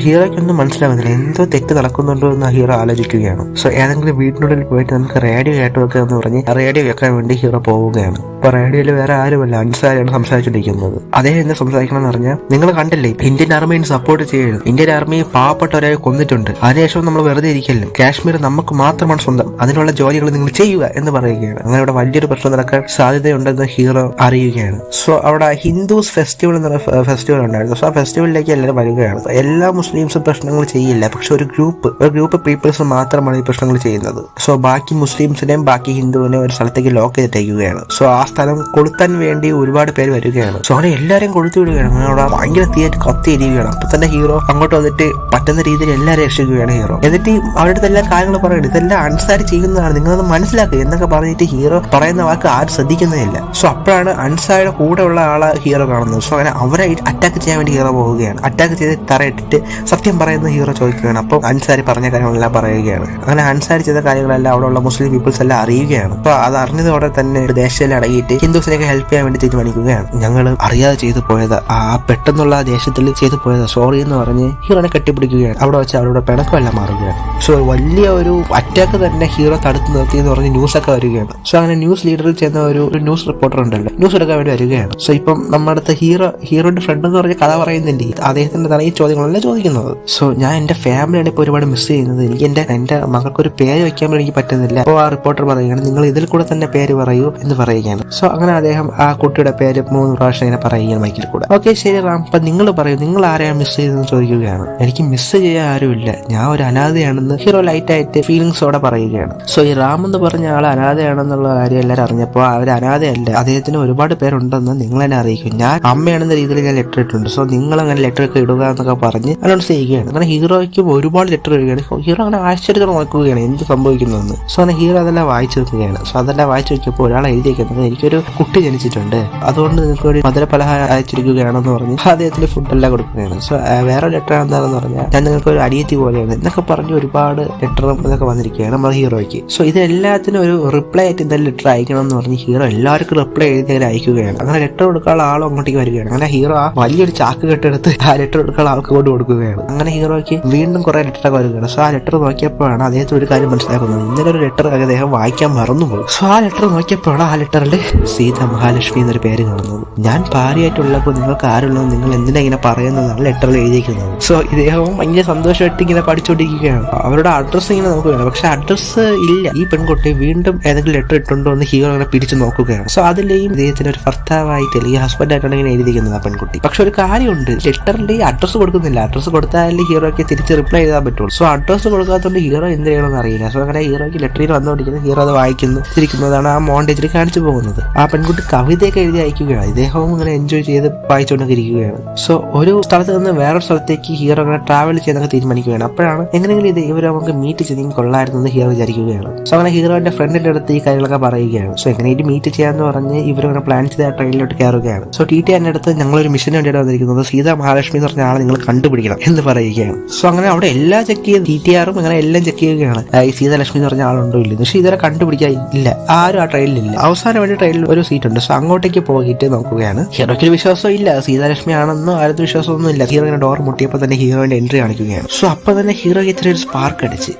ഹീറോയ്ക്കൊന്നും മനസ്സിലാകുന്നില്ല, എന്തോ തെറ്റ് നടക്കുന്നുണ്ടോ എന്ന് ഹീറോ ആലോചിക്കുകയാണ്. സോ ഏതെങ്കിലും വീടിനുള്ളിൽ പോയിട്ട് നമുക്ക് റേഡിയോ കേട്ട് വെക്കുക എന്ന് പറഞ്ഞ് റേഡിയോ കേൾക്കാൻ വേണ്ടി ഹീറോ പോവുകയാണ്. അപ്പൊ റേഡിയോയിൽ വേറെ ആരുമല്ല, അൻസാരിയാണ് സംസാരിച്ചുകൊണ്ടിരിക്കുന്നത്. അദ്ദേഹം എന്താ സംസാരിക്കണം എന്ന് പറഞ്ഞാൽ, നിങ്ങൾ കണ്ടില്ലേ ഇന്ത്യൻ ആർമിയെ സപ്പോർട്ട് ചെയ്യരുത്, ഇന്ത്യൻ ആർമി പാവപ്പെട്ടവരെ കൊന്നിട്ടുണ്ട്, അതിനുശേഷം നമ്മൾ വെറുതെ ഇരിക്കല്ലോ, കാശ്മീർ നമുക്ക് മാത്രമാണ് സ്വന്തം, അതിനുള്ള ജോലികൾ നിങ്ങൾ ചെയ്യുക എന്ന് പറയുകയാണ്. അങ്ങനെ ഇവിടെ വലിയൊരു പ്രശ്നം നടക്കാൻ സാധ്യതയുണ്ടെന്ന് ഹീറോ അറിയുകയാണ്. സോ അവിടെ ഹിന്ദുസ് ഫെസ്റ്റിവൽ എന്ന ഫെസ്റ്റിവൽ ഉണ്ടായിരുന്നു. സോ ആ ഫെസ്റ്റിവലിലേക്ക് എല്ലാവരും വരികയാണ്. എല്ലാ മുസ്ലിംസും പ്രശ്നങ്ങൾ ചെയ്യില്ല, പക്ഷെ ഒരു ഗ്രൂപ്പ് പീപ്പിൾസ് മാത്രമാണ് ഈ പ്രശ്നങ്ങൾ ചെയ്യുന്നത്. സോ ബാക്കി മുസ്ലിംസിനെയും ബാക്കി ഹിന്ദുവിനെയും ഒരു സ്ഥലത്തേക്ക് ലോക്ക് ചെയ്തിട്ടേക്കുകയാണ്. സോ ആ സ്ഥലം കൊളുത്താൻ വേണ്ടി ഒരുപാട് പേര് വരികയാണ്. സോ അങ്ങനെ എല്ലാവരും കൊളുത്തി വിടുകയാണ്. അവിടെ ഭയങ്കര തീയായിട്ട് കത്തിയിരിക്കുകയാണ്. അപ്പൊ തന്നെ ഹീറോ അങ്ങോട്ട് വന്നിട്ട് പറ്റുന്ന രീതിയിൽ എല്ലാവരും രക്ഷിക്കുകയാണ് ഹീറോ. എന്നിട്ട് അവരുടെ എല്ലാ കാര്യങ്ങളും പറയുന്നത് ഇതെല്ലാം അൻസാരി ചെയ്യുന്നതാണ്, നിങ്ങളൊന്ന് മനസ്സിലാക്കുക എന്നൊക്കെ പറഞ്ഞിട്ട് ഹീറോ പറയുന്ന വാക്ക് ആരും ശ്രദ്ധിക്കുന്നതില്ല. സോ അപ്പോഴാണ് അൻസാരിയുടെ കൂടെ ഉള്ള ആളെ ഹീറോ കാണുന്നത്. സോ അങ്ങനെ അവരെ അറ്റാക്ക് ചെയ്യാൻ വേണ്ടി ഹീറോ പോവുകയാണ്. അറ്റാക്ക് ചെയ്ത് തറയിട്ടിട്ട് സത്യം പറയുന്ന ഹീറോ ചോദിക്കുകയാണ്. അപ്പോൾ അൻസാരി പറഞ്ഞ കാര്യങ്ങളെല്ലാം പറയുകയാണ്. അങ്ങനെ അൻസാരി ചെയ്ത കാര്യങ്ങളെല്ലാം അവിടെയുള്ള മുസ്ലിം പീപ്പിൾസ് എല്ലാം അറിയുകയാണ്. അപ്പൊ അത് അറിഞ്ഞതോടെ തന്നെ ഒരു ദേശത്തിൽ അടങ്ങിയിട്ട് ഹിന്ദുസിനെയൊക്കെ ഹെൽപ്പ് ചെയ്യാൻ വേണ്ടി തീരുമാനിക്കുകയാണ്. ഞങ്ങൾ അറിയാതെ ചെയ്തു പോയത്, ആ പെട്ടെന്നുള്ള ദേശത്തിൽ ചെയ്തു പോയത്, സോറി എന്ന് പറഞ്ഞ് ഹീറോനെ കെട്ടിപ്പിടിക്കുകയാണ്. അവിടെ വെച്ച് അവരുടെ പിണക്കമെല്ലാം മാറുകയാണ്. സോ വലിയ ഒരു അറ്റാക്ക് തന്നെ ഹീറോ തടുത്തു നിർത്തി എന്ന് പറഞ്ഞ് ന്യൂസ് ഒക്കെ വരികയാണ്. സോ അങ്ങനെ ന്യൂസ് ലീഡറിൽ ചെന്ന ഒരു ന്യൂസ് റിപ്പോർട്ടർ ഉണ്ടല്ലോ, ന്യൂസ് എടുക്കാൻ വേണ്ടി വരികയാണ്. സോ ഇപ്പം നമ്മുടെ അടുത്ത് ഹീറോയുടെ ഫ്രണ്ട് എന്ന് പറഞ്ഞ കഥ പറയുന്നുണ്ട്. അദ്ദേഹത്തിന്റെ തന്നെ ഈ ചോദ്യങ്ങളെല്ലാം ചോദിക്കുന്നത്. സോ ഞാൻ എന്റെ ഫാമിലിയാണ് ഇപ്പോൾ ഒരുപാട് മിസ് ചെയ്യുന്നത്. എനിക്ക് എന്റെ മകൾക്കൊരു പേര് വെക്കാൻ വേണ്ടി എനിക്ക് പറ്റുന്നില്ല. അപ്പോൾ ആ റിപ്പോർട്ടർ പറയുകയാണ്, നിങ്ങൾ ഇതിൽ കൂടെ തന്നെ പേര് പറയൂ എന്ന് പറയുകയാണ്. സോ അങ്ങനെ അദ്ദേഹം ആ കുട്ടിയുടെ പേര് 3 പ്രാവശ്യം ഇങ്ങനെ പറയുകയാണ് മൈക്കിൽ കൂടെ. ഓക്കെ ശരി റാം, അപ്പൊ നിങ്ങൾ പറയൂ, നിങ്ങൾ ആരെയാണ് മിസ് ചെയ്തതെന്ന് ചോദിക്കുകയാണ്. എനിക്ക് മിസ് ചെയ്യാൻ ആരുമില്ല, ഞാൻ ഒരു അനാഥയാണെന്ന് ഹീറോ ലൈറ്റ് ആയിട്ട് ഫീലിങ്സോടെ പറയുകയാണ്. സോ ഈ റാം എന്ന് പറഞ്ഞ ആൾ അനാഥയാണെന്നുള്ള കാര്യം എല്ലാവരും അറിഞ്ഞപ്പോൾ അവർ അനാഥയല്ല, അദ്ദേഹത്തിന് ഒരുപാട് പേരുണ്ടെന്ന് നിങ്ങൾ തന്നെ അറിയിക്കും. ഞാൻ അമ്മയാണെന്ന രീതിയിൽ ഞാൻ ലെറ്റർ ഇട്ടിട്ടുണ്ട്. സോ നിങ്ങൾ അങ്ങനെ ലെറ്റർ ഒക്കെ ഇടുക എന്നൊക്കെ പറഞ്ഞ് അനൗൺസ് ചെയ്യുകയാണ്. അങ്ങനെ ഹീറോയ്ക്കും ഒരുപാട് ലെറ്റർ ഇടുകയാണ്. ഹീറോ അങ്ങനെ ആശ്ചര്യത്തോടെ നോക്കുകയാണ് എന്ത് സംഭവിക്കുന്നതെന്ന്. സോ അങ്ങനെ ഹീറോ അതെല്ലാം വായിച്ചു വെക്കുകയാണ്. സോ അതെല്ലാം വായിച്ചു വെച്ചപ്പോൾ ഒരാൾ എഴുതിയിരിക്കുന്നത്, എനിക്കൊരു കുട്ടി ജനിച്ചിട്ടുണ്ട്, അതുകൊണ്ട് നിങ്ങൾക്ക് ഒരു മധുര പലഹാരം അയച്ചിരിക്കുകയാണെന്ന് പറഞ്ഞ് അദ്ദേഹത്തിന് ഫുഡെല്ലാം കൊടുക്കുകയാണ്. സോ വേറെ ലെറ്റർ എന്താണെന്ന് പറഞ്ഞാൽ, ഞാൻ നിങ്ങൾക്ക് ഒരു അനിയത്തി പോലെയാണ് എന്നൊക്കെ പറഞ്ഞ് ഒരുപാട് ലെറ്ററും ഇതൊക്കെ വന്നിരിക്കുകയാണ് നമ്മുടെ ഹീറോയ്ക്ക്. സോ ഇതെല്ലാത്തിനും ഒരു റിപ്ലൈ ആയിട്ട് എന്തായാലും ലെറ്റർ അയക്കണം എന്ന് പറഞ്ഞ് ഹീറോ എല്ലാവർക്കും റിപ്ലൈ എഴുതി അങ്ങനെ അയക്കുകയാണ്. അങ്ങനെ ലെറ്റർ കൊടുക്കാനുള്ള ആളും അങ്ങോട്ടേക്ക് വരികയാണ്. അങ്ങനെ ഹീറോ ആ വലിയൊരു ചാക്ക് കെട്ടെടുത്ത് ആ ലെറ്റർ കൊടുക്കാനുള്ള ആൾക്ക് കൊണ്ട് കൊടുക്കുകയാണ്. അങ്ങനെ ഹീറോയ്ക്ക് വീണ്ടും കുറെ ലെറ്ററൊക്കെ വരികയാണ്. സോ ആ ലെറ്റർ നോക്കിയപ്പോഴാണ് അദ്ദേഹത്തിന് ഒരു കാര്യം മനസ്സിലാക്കുന്നത്, ഇന്നലെ ഒരു ലെറ്റർ അദ്ദേഹം വായിക്കാൻ മറന്നുപോയി. സോ ആ ലെറ്റർ നോക്കിയപ്പോഴാണ് ആ ലെറ്ററിൽ സീത മഹാലക്ഷ്മി എന്നൊരു പേര് കാണുന്നത്. ഞാൻ ഭാര്യയായിട്ടുള്ളപ്പോൾ നിങ്ങൾക്ക് ആരുള്ളത്, നിങ്ങൾ എന്തിനാ ഇങ്ങനെ പറയുന്നതാണ് ലെറ്ററിൽ എഴുതിയിരിക്കുന്നത്. സോ ഇദ്ദേഹവും ഭയങ്കര സന്തോഷമായിട്ട് ഇങ്ങനെ പഠിച്ചുകൊണ്ടിരിക്കുകയാണ്. അവരുടെ അഡ്രസ്സ് ഇങ്ങനെ നോക്കുകയാണ്. പക്ഷെ അഡ്രസ്സ് ഇല്ല. ഈ പെൺകുട്ടി വീണ്ടും ഏതെങ്കിലും ലെറ്റർ ഇട്ടുണ്ടോ എന്ന് ഹീറോ അങ്ങനെ പിടിച്ചു നോക്കുകയാണ്. സോ അതിലെയും ഇദ്ദേഹത്തിന് ഒരു ഭർത്താവായിട്ട് അല്ലെങ്കിൽ ഹസ്ബൻഡ് ആയിട്ടാണ് ഇങ്ങനെ എഴുതിയിരിക്കുന്നത് ആ പെൺകുട്ടി. പക്ഷെ ഒരു കാര്യമുണ്ട്, ലെറ്ററിൽ അഡ്രസ്സ് കൊടുക്കുന്നില്ല. അഡ്രസ്സ് കൊടുത്താലേ ഹീറോയ്ക്ക് തിരിച്ച് റിപ്ലൈ ചെയ്താൽ പറ്റുള്ളൂ. സോ അഡ്രസ്സ് കൊടുക്കാത്തതുകൊണ്ട് ഹീറോ എന്ത് ചെയ്യണമെന്ന് അറിയില്ല. സോ അങ്ങനെ ഹീറോയ്ക്ക് ലെറ്ററിൽ വന്നുകൊണ്ടിരിക്കുന്നത് ഹീറോ അത് വായിക്കുന്നു തിരിക്കുന്നതാണ് ആ മോണ്ടേജിൽ കാണിച്ചു പോകുന്നത്. ആ പെൺകുട്ടി കവിതയൊക്കെ എഴുതി അയക്കുകയാണ്. ഇദ്ദേഹവും ഇങ്ങനെ എൻജോയ് ചെയ്ത് വായിച്ചുകൊണ്ടൊക്കെ ഇരിക്കുകയാണ്. സോ ഒരു സ്ഥലത്ത് നിന്ന് വേറൊരു സ്ഥലത്തേക്ക് ഹീറോ അങ്ങനെ ട്രാവൽ ചെയ്യാനൊക്കെ തീരുമാനിക്കുകയാണ്. അപ്പോഴാണ് എങ്ങനെയെങ്കിലും ഇവരെ നമുക്ക് മീറ്റ് ചെയ്തെങ്കിൽ കൊള്ളായിരുന്നു ഹീറോ വിചാരിക്കുകയാണ്. സോ അങ്ങനെ ഹീറോന്റെ ഫ്രണ്ടിന്റെ അടുത്ത് ഈ കാര്യങ്ങളൊക്കെ പറയുകയാണ്. സോ എങ്ങനെയും മീറ്റ് ചെയ്യാന്ന് പറഞ്ഞ് ഇവരങ്ങനെ പ്ലാൻ ചെയ്ത് ആ ട്രെയിനിലോട്ട് കയറുകയാണ്. സോ TTRന്റെ അടുത്ത് ഞങ്ങളൊരു മിഷന് വേണ്ടിയിട്ട് വന്നിരിക്കുന്നത് സീതാ മഹാലക്ഷ്മി എന്ന് പറഞ്ഞ ആളെ നിങ്ങൾ കണ്ടുപിടിക്കണം എന്ന് പറയുകയാണ്. സോ അങ്ങനെ അവിടെ എല്ലാം ചെക്ക് ചെയ്ത് TTRും അങ്ങനെ എല്ലാം ചെക്ക് ചെയ്യുകയാണ്, ഈ സീതാലക്ഷ്മി എന്ന് പറഞ്ഞ ആളുണ്ടോ ഇല്ല. പക്ഷെ ഇതുവരെ കണ്ടുപിടിക്കാൻ ഇല്ല, ആരും ആ ട്രെയിനിലില്ല. അവസാനം വേണ്ടി ട്രെയിനിൽ ഒരു സീറ്റ് ഉണ്ട്. സോ അങ്ങോട്ടേക്ക് പോയിട്ട് നോക്കുകയാണ്. ഹീറോയ്ക്ക് വിശ്വാസം ഇല്ല, സീതാലക്ഷ്മി ആണെന്നോ ആരും വിശ്വാസമൊന്നും ഇല്ല. ഹീറോ ഇങ്ങനെ ഡോർ മുട്ടിയപ്പോൾ തന്നെ ഹീറോയിന്റെ എൻട്രി കാണിക്കുകയാണ്. സോ അപ്പൊ തന്നെ ഹീറോയ്ക്ക് ഇത്ര ഒരു സ്പാർക്ക് അടിച്ച്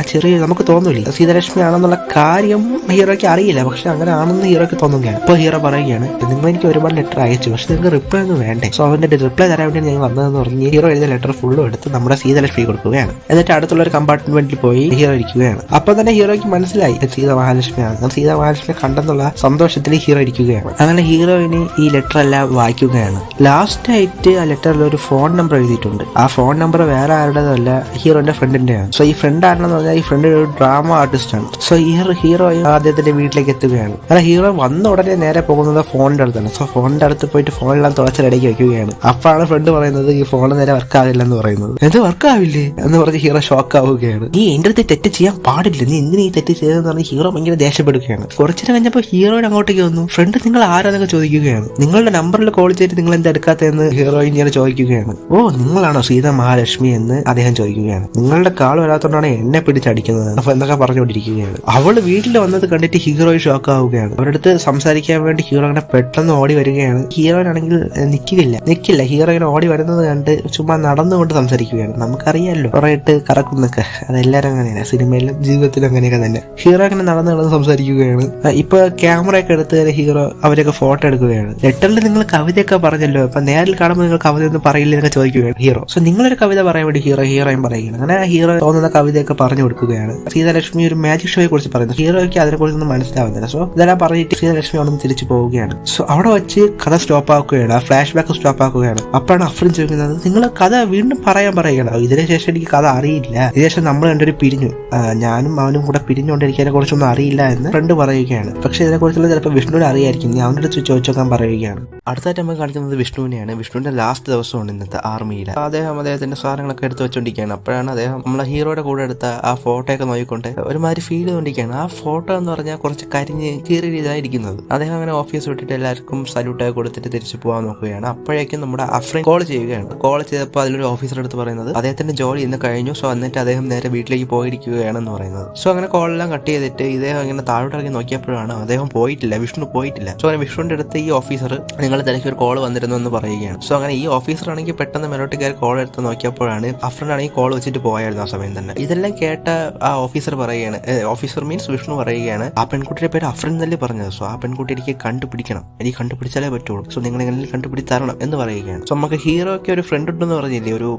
ചെറിയ നമുക്ക് തോന്നൂല സീതാലക്ഷ്മി ആണെന്നുള്ള കാര്യം ഹീറോയ്ക്ക് അറിയില്ല. പക്ഷെ അങ്ങനെ ആണെന്ന് ഹീറോയ്ക്ക് തോന്നുകയാണ്. ഇപ്പൊ ഹീറോ പറയുകയാണ്, നിങ്ങൾ എനിക്ക് ഒരുപാട് ലെറ്റർ അയച്ചു, പക്ഷെ നിങ്ങൾക്ക് റിപ്ലൈ ഒന്നും വേണ്ടേ. സോ അവന്റെ റിപ്ലൈ തരാൻ വേണ്ടി ഞങ്ങൾ വന്നതെന്ന് പറഞ്ഞ് ഹീറോ എഴുതിയ ലെറ്റർ ഫുള്ളും എടുത്ത് നമ്മുടെ സീതാലക്ഷ്മി കൊടുക്കുകയാണ്. എന്നിട്ട് അടുത്തുള്ള ഒരു കമ്പാർട്ട്മെന്റിൽ പോയി ഹീറോ ഇരിക്കുകയാണ്. അപ്പൊ തന്നെ ഹീറോയ്ക്ക് മനസ്സിലായി സീതാ മഹാലക്ഷ്മിയാണ്. സീതാ മഹാലക്ഷ്മി കണ്ടെന്നുള്ള സന്തോഷത്തിൽ ഹീറോ ഇരിക്കുകയാണ്. അങ്ങനെ ഹീറോയിന് ഈ ലെറ്റർ എല്ലാം വായിക്കുകയാണ്. ലാസ്റ്റ് ആയിട്ട് ആ ലെറ്ററിൽ ഒരു ഫോൺ നമ്പർ എഴുതിയിട്ടുണ്ട്. ആ ഫോൺ നമ്പർ വേറെ ആരുടേതല്ല, ഹീറോന്റെ ഫ്രണ്ടിന്റെയാണ്. സോ ഈ ഫ്രണ്ട് ആണെന്ന് പറഞ്ഞാൽ ഈ ഫ്രണ്ട് ഒരു ഡ്രാമ ആർട്ടിസ്റ്റ് ആണ്. സോ ഹീറോ അദ്ദേഹത്തിന്റെ വീട്ടിലേക്ക് എത്തുകയാണ്. അല്ല ഹീറോ വന്ന ഉടനെ നേരെ പോകുന്നത് ഫോണിന്റെ അടുത്താണ്. സോ ഫോണിന്റെ അടുത്ത് പോയിട്ട് ഫോണെല്ലാം തുളച്ചിടയ്ക്ക് വെക്കുകയാണ്. അപ്പാണ് ഫ്രണ്ട് പറയുന്നത് ഈ ഫോൺ നേരെ വർക്ക് ആവില്ല എന്ന് പറയുന്നത്. എന്ത് വർക്ക് ആവില്ലേ എന്ന് പറഞ്ഞ് ഹീറോ ഷോക്ക് ആവുകയാണ്. നീ എന്റെ അടുത്ത് തെറ്റ് ചെയ്യാൻ പാടില്ല, നീ എന്തിനാ ഈ തെറ്റ് ചെയ്തെന്ന് പറഞ്ഞ് ഹീറോ ഭയങ്കര ദേഷ്യപ്പെടുകയാണ്. കുറച്ചിട്ട് കഴിഞ്ഞപ്പോൾ ഹീറോയുടെ അങ്ങോട്ടേക്ക് വന്നു. ഫ്രണ്ട് നിങ്ങൾ ആരാന്നൊക്കെ ചോദിക്കുകയാണ്. നിങ്ങളുടെ നമ്പറിൽ കോൾ ചെയ്തിട്ട് നിങ്ങൾ എന്താ എടുക്കാത്തതെന്ന് ഹീറോ ഇങ്ങനെ ചോദിക്കുകയാണ്. ഓ നിങ്ങളാണോ സീതാ മഹാലക്ഷ്മി എന്ന് അദ്ദേഹം ചോദിക്കുകയാണ്. നിങ്ങളുടെ കാൾ വരാത്തോണ്ടാണ് എന്നെ പിടിച്ചടിക്കുന്നത് അപ്പൊ എന്തൊക്കെ പറഞ്ഞുകൊണ്ടിരിക്കുകയാണ്. അവള് വീട്ടിൽ വന്നത് കണ്ടിട്ട് ഹീറോയി ഷോക്ക് ആവുകയാണ്. അവരുടെ അടുത്ത് സംസാരിക്കാൻ വേണ്ടി ഹീറോ അങ്ങനെ പെട്ടെന്ന് ഓടി വരികയാണ്. ഹീറോയിനാണെങ്കിൽ നിക്കില്ല. ഹീറോ ഇങ്ങനെ ഓടി വരുന്നത് കണ്ട് ചുമ്മാ നടന്നുകൊണ്ട് സംസാരിക്കുകയാണ്. നമുക്കറിയാമല്ലോ കുറേയിട്ട് കറക്കുന്നൊക്കെ, അതെല്ലാരും അങ്ങനെയാണ്, സിനിമയിലും ജീവിതത്തിലും അങ്ങനെയൊക്കെ തന്നെ. ഹീറോ അങ്ങനെ നടന്ന് സംസാരിക്കുകയാണ്. ഇപ്പൊ ക്യാമറയൊക്കെ എടുത്ത് ഹീറോ അവരൊക്കെ ഫോട്ടോ എടുക്കുകയാണ്. ലെറ്ററിൽ നിങ്ങൾ കവിതയൊക്കെ പറഞ്ഞല്ലോ, അപ്പൊ നേരിൽ കാണുമ്പോൾ നിങ്ങൾ കവിത ഒന്നും പറയില്ല എന്നൊക്കെ ചോദിക്കുകയാണ് ഹീറോ. സോ നിങ്ങളൊരു കവിത പറയാൻ വേണ്ടി ഹീറോയും പറയുകയാണ്. അങ്ങനെ ഹീറോ തോന്നുന്ന കവിതയൊക്കെ പറഞ്ഞു കൊടുക്കുകയാണ്. സീതാലക്ഷ്മി ഒരു മാജിക് ഷോയെ കുറിച്ച് പറയുന്നു. ഹീറോയ്ക്ക് അതിനെക്കുറിച്ചൊന്നും മനസ്സിലാവുന്നില്ല. സോ ഇതെല്ലാം പറഞ്ഞിട്ട് സീതാലക്ഷ്മി അവിടെ നിന്ന് തിരിച്ചു പോവുകയാണ്. സോ അവിടെ വെച്ച് കഥ സ്റ്റോപ്പ് ആക്കുകയാണ്, ആ ഫ്ലാഷ് ബാക്ക് സ്റ്റോപ്പ് ആക്കുകയാണ്. അപ്പോഴാണ് അഫ്രിൻ ചോദിക്കുന്നത്, നിങ്ങൾ കഥ വീണ്ടും പറയുകയാണ്. ഇതിനുശേഷം എനിക്ക് കഥ അറിയില്ല, ഇതിനുശേഷം നമ്മൾ രണ്ടുപേരും പിരിഞ്ഞു, ഞാനും അവനും കൂടെ പിരിഞ്ഞുകൊണ്ട് എനിക്ക് അതിനെ കുറിച്ചൊന്നും അറിയില്ല എന്ന് ഫ്രണ്ട് പറയുകയാണ്. പക്ഷെ ഇതിനെക്കുറിച്ചുള്ള ചിലപ്പോൾ വിഷ്ണുവിനെ അറിയായിരിക്കും, ഞാൻ അവൻ്റെ അടുത്ത് ചോദിച്ചോക്കാൻ പറയുകയാണ്. അടുത്തായിട്ട് നമ്മൾ കാണിക്കുന്നത് വിഷ്ണുവിനെയാണ്. വിഷ്ണുവിന്റെ ലാസ്റ്റ് ദിവസമാണ് ഇന്നത്തെ ആർമിയിൽ. അദ്ദേഹത്തിന്റെ സാധനങ്ങളൊക്കെ എടുത്ത് വെച്ചോണ്ടിരിക്കുകയാണ്. അപ്പോഴാണ് അദ്ദേഹം നമ്മളെ ഹീറോയുടെ കൂടെ എടുത്ത ആ ഫോട്ടോ ഒക്കെ നോക്കിക്കൊണ്ട് ഒരുമാതിരി ഫീൽ ചെയ്തുകൊണ്ടിരിക്കുകയാണ്. ആ ഫോട്ടോ എന്ന് പറഞ്ഞാൽ കുറച്ച് കരിഞ്ഞ് കീറിയ രീതിയിലായിരിക്കുന്നത്. അദ്ദേഹം അങ്ങനെ ഓഫീസ് വിട്ടിട്ട് എല്ലാവർക്കും സല്യൂട്ടൊക്കെ കൊടുത്തിട്ട് തിരിച്ചു പോകാൻ നോക്കുകയാണ്. അപ്പോഴേക്കും നമ്മുടെ അഫ്രിൻ കോൾ ചെയ്യുകയാണ്. കോൾ ചെയ്തപ്പോൾ അതിലൊരു ഓഫീസർ അടുത്ത് പറയുന്നത് അദ്ദേഹത്തിന്റെ ജോലി ഇന്ന് കഴിഞ്ഞു, സോ എന്നിട്ട് അദ്ദേഹം നേരെ വീട്ടിലേക്ക് പോയിരിക്കുകയാണെന്ന് പറയുന്നത്. സോ അങ്ങനെ കോളെല്ലാം കട്ട് ചെയ്തിട്ട് ഇദ്ദേഹം ഇങ്ങനെ താഴോട്ട് ഇറങ്ങി നോക്കിയപ്പോഴാണ് അദ്ദേഹം പോയിട്ടില്ല, വിഷ്ണു പോയിട്ടില്ല. സോ അങ്ങനെ വിഷ്ണുവിന്റെ അടുത്ത് ഈ ഓഫീസർ നിങ്ങൾ തിരക്ക് ഒരു കോൾ വന്നിരുന്നു എന്ന് പറയുകയാണ്. സോ അങ്ങനെ ഈ ഓഫീസർ ആണെങ്കിൽ പെട്ടെന്ന് മേലോട്ട് കയറി കോൾ എടുത്ത് നോക്കിയപ്പോഴാണ് അഫ്രിൻ ആണെങ്കിൽ കോൾ വെച്ചിട്ട് പോയായിരുന്നു ആ സമയം തന്നെ. ഇതെല്ലാം കേട്ട ആ ഓഫീസർ പറയുകയാണ്, ഓഫീസർ മീൻസ് വിഷ്ണു പറയുകയാണ്, ആ പെൺകുട്ടിയുടെ പേര് അഫ്രിൻ എന്നല്ലേ പറഞ്ഞത്, സോ ആ പെൺകുട്ടി എനിക്ക് കണ്ടുപിടിക്കണം, എനിക്ക് കണ്ടുപിടിച്ചാലേ പറ്റുള്ളൂ, സോ നിങ്ങൾ എങ്ങനെ കണ്ടുപിടിച്ച് തരണം എന്ന് പറയുകയാണ്. സോ നമുക്ക് ഹീറോയ്ക്ക് ഒരു ഫ്രണ്ട് ഉണ്ടെന്ന് പറഞ്ഞില്ലേ, ഒരു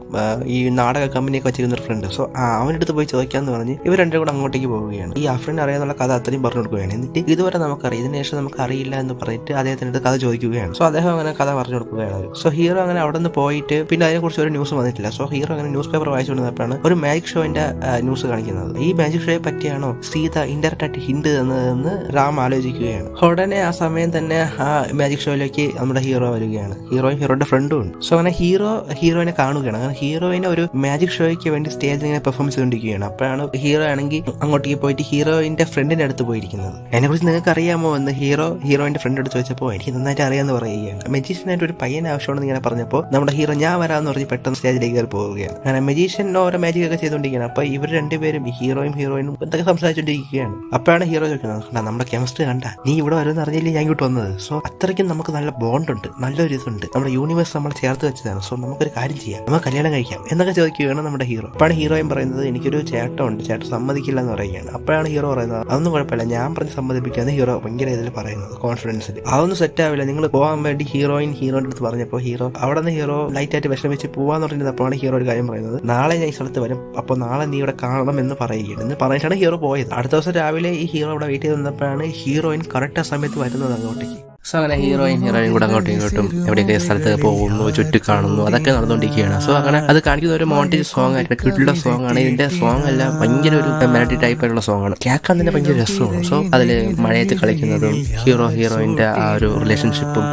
ഈ നാടക കമ്പനിയൊക്കെ വെച്ചിരുന്ന ഒരു ഫ്രണ്ട്. സോ അവൻ്റെ അടുത്ത് പോയി ചോദിക്കാന്ന് പറഞ്ഞ് ഇവർ രണ്ടും കൂടെ അങ്ങോട്ടേക്ക് പോവുകയാണ്. ഈ അഫ്രിൻ അറിയാനുള്ള കഥ അത്രയും പറഞ്ഞു കൊടുക്കുകയാണ്. എന്നിട്ട് ഇതുവരെ നമുക്കറിയാം, ഇതിന് ശേഷം നമുക്ക് അറിയില്ല എന്ന് പറഞ്ഞിട്ട് അദ്ദേഹത്തിൻ്റെ കഥ ചോദിക്കുകയാണ്. സോ അദ്ദേഹം അങ്ങനെ കഥ പറഞ്ഞു കൊടുക്കുകയാണ്. സോ ഹീറോ അങ്ങനെ അവിടെ നിന്ന് പോയിട്ട് പിന്നെ അതിനെക്കുറിച്ച് ഒരു ന്യൂസ് വന്നിട്ടില്ല. സോ ഹീറോ അങ്ങനെ ന്യൂസ് പേപ്പർ വായിച്ചുകൊണ്ടിരുന്നപ്പോഴാണ് ഒരു മാജിക് ഷോന്റെ ന്യൂസ് കാണിക്കുന്നത്. ഈ മാജിക് ഷോയെ പറ്റിയാണോ സീത ഇൻഡയറക്റ്റ് ആയിട്ട് ഹിന്റ് തന്നതെന്ന് റാം ആലോചിക്കുകയാണ്. ഉടനെ ആ സമയം തന്നെ ആ മാജിക് ഷോയിലേക്ക് നമ്മുടെ ഹീറോ വരികയാണ്. ഹീറോയും ഹീറോയുടെ ഫ്രണ്ടും ഉണ്ട്. സോ അങ്ങനെ ഹീറോയിനെ കാണുകയാണ്. അങ്ങനെ ഹീറോയിനെ ഒരു മാജിക് ഷോയ്ക്ക് വേണ്ടി സ്റ്റേജിൽ ഇങ്ങനെ പെർഫോമൻസ് ചെയ്തുകൊണ്ടിരിക്കുകയാണ്. അപ്പോഴാണ് ഹീറോ ആണെങ്കിൽ അങ്ങോട്ടേക്ക് പോയിട്ട് ഹീറോയിന്റെ ഫ്രണ്ടിന്റെ അടുത്ത് പോയിരിക്കുന്നത്. അതിനെക്കുറിച്ച് നിങ്ങൾക്ക് അറിയാമോ എന്ന് ഹീറോയിന്റെ ഫ്രണ്ട് അടുത്ത് ചോദിച്ചപ്പോൾ എനിക്ക് നന്നായിട്ട് അറിയാമെന്ന് പറയുകയാണ്. മെജീഷ്യനായിട്ട് ഒരു പയ്യൻ ആവശ്യമാണെന്ന് ഇങ്ങനെ പറഞ്ഞപ്പോൾ നമ്മുടെ ഹീറോ ഞാൻ വരാമെന്ന് പറഞ്ഞ് പെട്ടെന്ന് സ്റ്റേജിലേക്ക് കയറി പോവുകയാണ്. അങ്ങനെ മെജീഷ്യൻ ഓരോ മാജിക് ഒക്കെ ചെയ്തുകൊണ്ടിരിക്കുകയാണ്. അപ്പൊ ഇവർ രണ്ടുപേരും ഹീറോയിനും എന്തൊക്കെ സംസാരിച്ചുകൊണ്ടിരിക്കുകയാണ്. അപ്പോഴാണ് ഹീറോ ചോദിക്കുന്നത്, നമ്മുടെ കെമിസ്ട്രി കണ്ട, നീ ഇവിടെ വരുമെന്ന് അറിഞ്ഞില്ലേ ഞാൻ ഇങ്ങോട്ട് വന്നത്. സോ അത്രയ്ക്കും നമുക്ക് നല്ല ബോണ്ട് ഉണ്ട്, നല്ലൊരു ഇതുണ്ട്, നമ്മുടെ യൂണിവേഴ്സ് നമ്മൾ ചേർത്ത് വെച്ചതാണ്. സോ നമുക്കൊരു കാര്യം ചെയ്യാം, നമുക്ക് കല്യാണം കഴിക്കാം എന്നൊക്കെ ചോദിക്കുകയാണ് നമ്മുടെ ഹീറോ. അപ്പോഴാണ് ഹീറോയും പറയുന്നത്, എനിക്കൊരു ചേട്ടനുണ്ട്, ചേട്ടൻ സമ്മതിക്കില്ല എന്ന് പറയുകയാണ്. അപ്പോഴാണ് ഹീറോ പറയുന്നത്, അതൊന്നും കുഴപ്പമില്ല, ഞാൻ പറഞ്ഞ് സമ്മതിപ്പിക്കാന്ന് ഹീറോ ഭയങ്കര ഇതിൽ പറയുന്നത്, കോൺഫിഡൻസിൽ. അതൊന്നും സെറ്റ് ആവില്ല, നിങ്ങൾ പോകാൻ വേണ്ടി ഹീറോയിന്റെ അടുത്ത് പറഞ്ഞപ്പോൾ അവിടെ നിന്ന് ഹീറോ ലൈറ്റ് ആയിട്ട് വിഷമിച്ച് പോവാന്ന് പറഞ്ഞപ്പോഴാണ് ഹീറോ ഒരു കാര്യം പറയുന്നത്, നാളെ ഞാൻ ഈ സ്ഥലത്ത് വരും, അപ്പോൾ നാളെ നീ ഇവിടെ കാണണം എന്ന് പറയുകയാണ്. എന്ന് പറഞ്ഞിട്ടാണ് ഹീറോ പോയത്. അടുത്ത ദിവസം രാവിലെ ഈ ഹീറോ ഇവിടെ വെയിറ്റ് ചെയ്ത് നിന്നപ്പോഴാണ് ഹീറോയിൻ കറക്റ്റ് ആ സമയത്ത് വരുന്നത് അങ്ങോട്ടേക്ക്. സോ അങ്ങനെ ഹീറോയും കൂടെ അങ്ങോട്ടും ഇങ്ങോട്ടും എവിടെയൊക്കെ സ്ഥലത്ത് പോകുന്നു, ചുറ്റി കാണുന്നു, അതൊക്കെ നടന്നുകൊണ്ടിരിക്കുകയാണ്. സോ അങ്ങനെ അത് കാണിക്കുന്ന ഒരു മോണ്ടേജ് സോങ് ആയിട്ട് കിട്ടുള്ള സോങ് ആണ്. ഇതിന്റെ സോങ് എല്ലാം ഭയങ്കര ഒരു മെലഡി ടൈപ്പ് ആയിട്ടുള്ള സോങ് ആണ്, കേൾക്കാൻ തന്നെ ഭയങ്കര രസമാണ്. സോ അതിൽ മഴയത്ത് കളിക്കുന്നതും ഹീറോയിന്റെ ആ ഒരു റിലേഷൻഷിപ്പും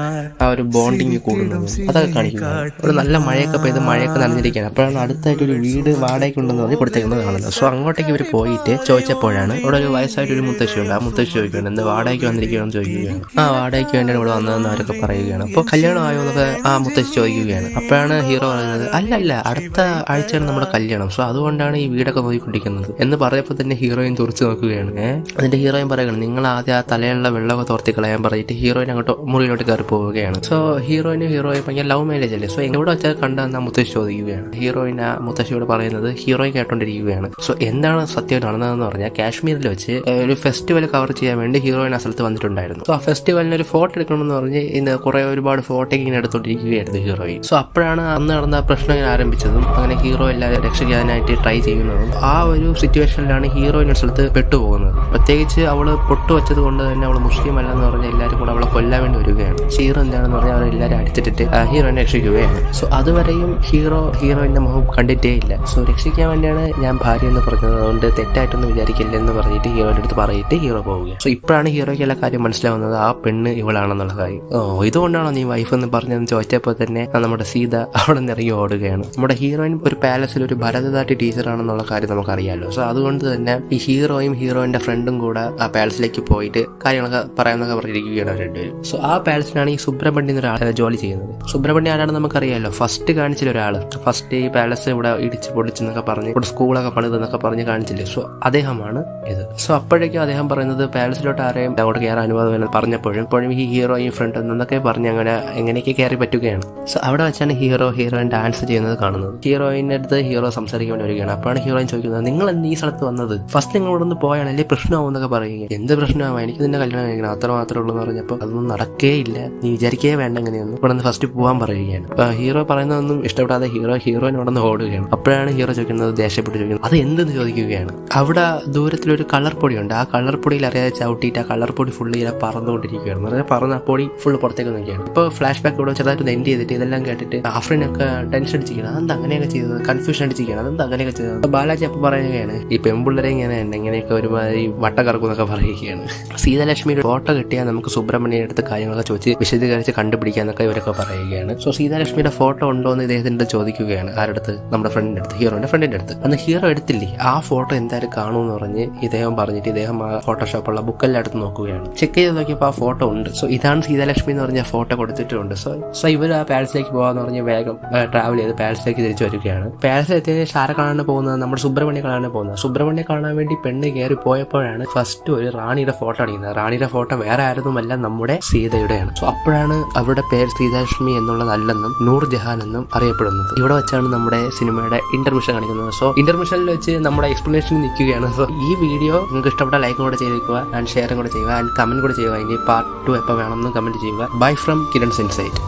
ആ ഒരു ബോണ്ടിങ് കൂടുന്നതും അതൊക്കെ കാണിക്കുന്നത്. ഒരു നല്ല മഴയൊക്കെ പെയ്ത് മഴയൊക്കെ നനഞ്ഞിരിക്കുകയാണ്. അപ്പോഴാണ് അടുത്തായിട്ട് ഒരു വീട് വാടകയ്ക്ക് ഉണ്ടെന്ന് പറഞ്ഞ് കൊടുത്തേക്കുന്നത് കാണുന്നത്. സോ അങ്ങോട്ടേക്ക് ഇവർ പോയിട്ട് ചോദിച്ചപ്പോഴാണ് ഇവിടെ ഒരു വയസ്സായിട്ടൊരു മുത്തശ്ശിയുണ്ട്. ആ മുത്തശ്ശി ചോദിക്കുകയാണ്, എന്ത് വാടകയ്ക്ക് വന്നിരിക്കുകയാണെന്ന് ചോദിക്കുകയാണ്. ആ വാടകയ്ക്ക് വേണ്ടിയാണ് ഇവിടെ വന്നതെന്ന് അവരൊക്കെ പറയുകയാണ്. അപ്പോൾ കല്യാണം ആയോ എന്നൊക്കെ ആ മുത്തശ്ശി ചോദിക്കുകയാണ്. അപ്പോഴാണ് ഹീറോ പറയുന്നത്, അല്ല അടുത്ത ആഴ്ചയാണ് നമ്മുടെ കല്യാണം, സോ അതുകൊണ്ടാണ് ഈ വീടൊക്കെ നോക്കിക്കൊണ്ടിരിക്കുന്നത് എന്ന് പറയപ്പോൾ തന്നെ ഹീറോയിൻ തുറച്ചു നോക്കുകയാണ്. അതിന്റെ ഹീറോയിൻ പറയുകയാണ്, നിങ്ങൾ ആദ്യം ആ തലയിലുള്ള വെള്ളമൊക്കെ തോർത്തി കളയാൻ പറഞ്ഞിട്ട് ഹീറോയിൻ അങ്ങോട്ട് മുറിയിലോട്ട് കയറി പോവുകയാണ്. സോ ഹീറോയിനും ഭയങ്കര ലവ് മാരേജ് അല്ലേ, സോ എവിടെ വെച്ചാൽ കണ്ടെന്ന് ആ മുത്തശ്ശി ചോദിക്കുകയാണ്. ഹീറോയിൻ ആ മുത്തശ്ശിയോട് പറയുന്നത് ഹീറോയിൻ കേട്ടോണ്ടിരിക്കുകയാണ്. സോ എന്താണ് സത്യം നടന്നതെന്ന് പറഞ്ഞാൽ കാശ്മീരിൽ വെച്ച് ഒരു ഫെസ്റ്റിവൽ കവർ ചെയ്യാൻ വേണ്ടി ഹീറോയിൻ ആ സ്ഥലത്ത് വന്നിട്ടുണ്ടായിരുന്നു. സോ ആ ഫെസ്റ്റിവലിന് ഒരു ഫോട്ടോ എടുക്കണമെന്ന് പറഞ്ഞ് ഇന്ന് ഒരുപാട് ഫോട്ടോ ഇങ്ങനെ എടുത്തോണ്ടിരിക്കുകയായിരുന്നു ഹീറോയിൻ. സോ അപ്പോഴാണ് അന്ന് നടന്ന പ്രശ്നം ഇങ്ങനെ ആരംഭിച്ചതും അങ്ങനെ ഹീറോ എല്ലാവരും രക്ഷിക്കാനായിട്ട് ട്രൈ ചെയ്യുന്നതും ആ ഒരു സിറ്റുവേഷനിലാണ് ഹീറോയിൻ ഒരു സ്ഥലത്ത് പെട്ടുപോകുന്നത്. പ്രത്യേകിച്ച് അവള് പൊട്ടു വെച്ചത് കൊണ്ട് തന്നെ അവള് മുസ്ലിം അല്ലെന്ന് പറഞ്ഞാൽ എല്ലാവരും കൂടെ അവളെ കൊല്ലാൻ വേണ്ടി വരികയാണ്. ഷീർ എന്താണെന്ന് പറഞ്ഞാൽ അവരെല്ലാവരും അടിച്ചിട്ടിട്ട് ഹീറോയിനെ രക്ഷിക്കുകയാണ്. സോ അതുവരെയും ഹീറോയിന്റെ മുഖം കണ്ടിട്ടേ ഇല്ല. സോ രക്ഷിക്കാൻ വേണ്ടിയാണ് ഞാൻ ഭാര്യ എന്ന് പറഞ്ഞത്, അതുകൊണ്ട് തെറ്റായിട്ടൊന്നും വിചാരിക്കില്ല എന്ന് പറഞ്ഞിട്ട് ഹീറോയുടെ അടുത്ത് പറയിട്ട് ഹീറോ പോവുകയാണ്. സോ ഇപ്പോഴാണ് ഹീറോയ്ക്ക് എല്ലാ കാര്യം മനസ്സിലാവുന്നത്, ആ പെണ്ണ് ഇവളാണെന്നുള്ള കാര്യം. ഇതുകൊണ്ടാണോ നീ വൈഫ് എന്ന് പറഞ്ഞതെന്ന് ചോദിച്ചപ്പോൾ തന്നെ നമ്മുടെ സീത അവിടെ നിന്ന് ഇറങ്ങി ഓടുകയാണ്. നമ്മുടെ ഹീറോയിൻ ഒരു പാലസിൽ ഒരു ഭരതനാട്യ ടീച്ചറാണെന്നുള്ള കാര്യം നമുക്കറിയാമല്ലോ. സോ അതുകൊണ്ട് തന്നെ ഈ ഹീറോയിന്റെ ഫ്രണ്ടും കൂടെ ആ പാലസിലേക്ക് പോയിട്ട് കാര്യങ്ങളൊക്കെ പറയാനൊക്കെ പറഞ്ഞിരിക്കുകയാണ് രണ്ടുപേരും. സോ ആ പാലസിനാണ് ഈ സുബ്രഹ്മണ്യൻ ഒരാൾ ജോലി ചെയ്യുന്നത്. സുബ്രഹ്മണ്യൻ ആരാണെന്ന് നമുക്കറിയാമല്ലോ, ഫസ്റ്റ് കാണിച്ചില്ല ഒരാള്, ഫസ്റ്റ് ഈ പാലസ് ഇവിടെ ഇടിച്ച് പൊടിച്ചെന്നൊക്കെ പറഞ്ഞ് ഇവിടെ സ്കൂളൊക്കെ പണിതെന്നൊക്കെ പറഞ്ഞ് കാണിച്ചില്ലേ. സോ അദ്ദേഹമാണ് ഇത്. സോ അപ്പോഴേക്കും അദ്ദേഹം പറയുന്നത് പാലസിലോട്ട് ആരെയും അങ്ങോട്ട് കയറാൻ അനുവാദം പറഞ്ഞപ്പോഴും ഈ ഹീറോയും ഫ്രണ്ട് എന്നൊക്കെ പറഞ്ഞ് അങ്ങനെ എങ്ങനെയൊക്കെ കയറി പറ്റുകയാണ്. സോ അവിടെ വെച്ചാണ് ഹീറോയിൻ ഡാൻസ് ചെയ്യുന്നത് കാണുന്നത്. ഹീറോയിൻ്റെ അടുത്ത് ഹീറോ സംസാരിക്കാൻ വേണ്ടി വരികയാണ്. അപ്പോഴാണ് ഹീറോയിൻ ചോദിക്കുന്നത്, നിങ്ങൾ എന്ത് ഈ സ്ഥലത്ത് വന്നത്? ഫസ്റ്റ് നിങ്ങൾ ഇവിടെ നിന്ന് പോയാണ്, അല്ലെങ്കിൽ പ്രശ്നമാവും എന്നൊക്കെ പറയുക. എന്ത് പ്രശ്നമാവും, എനിക്ക് നിന്നെ കല്യാണം കഴിക്കണം, അത്ര മാത്രമേ ഉള്ളൂ എന്ന് പറഞ്ഞപ്പോൾ അതൊന്നും നടക്കേ ഇല്ല, നീ വിചാരിക്കേ വേണ്ട എങ്ങനെയൊന്നും ഇവിടെ നിന്ന് ഫസ്റ്റ് പോകാൻ പറയുകയാണ്. ഹീറോ പറയുന്നതൊന്നും ഇഷ്ടപ്പെടാതെ ഹീറോയിൻ ഇവിടെ നിന്ന് ഓടുകയാണ്. അപ്പോഴാണ് ഹീറോ ചോദിക്കുന്നത്, ദേഷ്യപ്പെട്ട് ചോദിക്കുന്നത് അത് എന്തെന്ന് ചോദിക്കുകയാണ്. അവിടെ ദൂരത്തിലൊരു കളർ പൊടിയുണ്ട്. ആ കളർ പൊടിയിൽ അറിയാതെ ചവിട്ടിയിട്ട് ആ കളർ പൊടി ഫുള്ള് ഇങ്ങനെ പറന്നുകൊണ്ടിരിക്കുകയാണ്. പറഞ്ഞാൽ പറന്ന് ആ പൊടി ഫുള്ള് പുറത്തേക്ക് നോക്കിയാണ്. ഇപ്പോൾ ഫ്ലാഷ് ബാക്ക് ഇവിടെ ചെറുതായിട്ട് എൻഡ് ചെയ്തിട്ട് ഇതെല്ലാം കേട്ടിട്ട് ആഫ്രിനൊക്കെ ടെൻഷൻ അടിച്ചിരിക്കണം. അതെന്താ അങ്ങനെയൊക്കെ ചെയ്തത്, കൺഫ്യൂഷൻ അടിച്ചിരിക്കുകയാണ്, അതെന്താ അങ്ങനെയൊക്കെ ചെയ്തത്. ബാലാജി അപ്പോൾ പറയുകയാണ്, ഈ പെൺപിള്ളേരെ ഇങ്ങനെയൊക്കെ ഒരുമാതിരി വട്ട കറക്കുന്നൊക്കെ പറയുകയാണ്. സീതാലക്ഷ്മിയുടെ ഫോട്ടോ കിട്ടിയാൽ നമുക്ക് സുബ്രഹ്മണ്യം അടുത്ത് കാര്യങ്ങളൊക്കെ ചോദിച്ച് വിശദീകരിച്ച് കണ്ടുപിടിക്കാന്നൊക്കെ ഇവരൊക്കെ പറയുകയാണ്. സോ സീതാലക്ഷ്മിയുടെ ഫോട്ടോ ഉണ്ടോ എന്ന് ഇദ്ദേഹത്തിൻ്റെ ചോദിക്കുകയാണ്. ആരുടെ? നമ്മുടെ ഫ്രണ്ടിൻ്റെ അടുത്ത്, ഹീറോയുടെ ഫ്രണ്ടിൻ്റെ അടുത്ത്. അന്ന് ഹീറോ എടുത്തില്ലേ, ആ ഫോട്ടോ എന്തായാലും കാണുമെന്ന് പറഞ്ഞ് ഇദ്ദേഹം പറഞ്ഞിട്ട് ഇദ്ദേഹം ആ ഫോട്ടോഷോപ്പുള്ള ബുക്കെല്ലാം എടുത്ത് നോക്കുകയാണ്. ചെക്ക് ചെയ്ത് നോക്കിയപ്പോൾ ആ ഫോട്ടോ ഉണ്ട്. സോ ഇതാണ് സീതാലക്ഷ്മി എന്ന് പറഞ്ഞ ഫോട്ടോ കൊടുത്തിട്ടുണ്ട്. സോ ഇവർ ആ പാലസിലേക്ക് പോകാന്ന് പറഞ്ഞ് വേഗം ട്രാവൽ ചെയ്ത് പാലസിലേക്ക് തിരിച്ചു വരികയാണ്. പാലസിലെത്തിയ ആരെ കാണാൻ പോകുന്നത്, നമ്മുടെ സുബ്രഹ്മണ്യം കാണാൻ പോകുന്നത്. സുബ്രഹ്മണ്യം കാണാൻ വേണ്ടി പെണ്ണ് കയറി പോയപ്പോഴാണ് ഫസ്റ്റ് ഒരു റാണിയുടെ ഫോട്ടോ അടിക്കുന്നത്. റാണിയുടെ ഫോട്ടോ വേറെ ആരൊന്നുമല്ല, നമ്മുടെ സീതയുടെയാണ്. സോ അപ്പോഴാണ് അവരുടെ പേര് സീതാലക്ഷ്മി എന്നുള്ളതല്ലെന്നും നൂർജഹാൻ എന്നും അറിയപ്പെടുന്നത്. ഇവിടെ വെച്ചാണ് നമ്മുടെ സിനിമയുടെ ഇന്റർമിഷൻ കാണിക്കുന്നത്. സോ ഇന്റർമിഷനിൽ വെച്ച് നമ്മുടെ എക്സ്പ്ലനേഷൻ നിൽക്കുകയാണ്. സോ ഈ വീഡിയോ നിങ്ങൾക്ക് ഇഷ്ടപ്പെട്ട ലൈക്കും കൂടെ ചെയ്തേക്കുക, ആൻഡ് ഷെയറും കൂടെ ചെയ്യുക, ആൻഡ് കമന്റ് കൂടെ ചെയ്യുക. ഇനി പാർട്ട് 2 എപ്പോൾ വേണമെന്നും കമന്റ് ചെയ്യുക. Bye from Kiran's insight.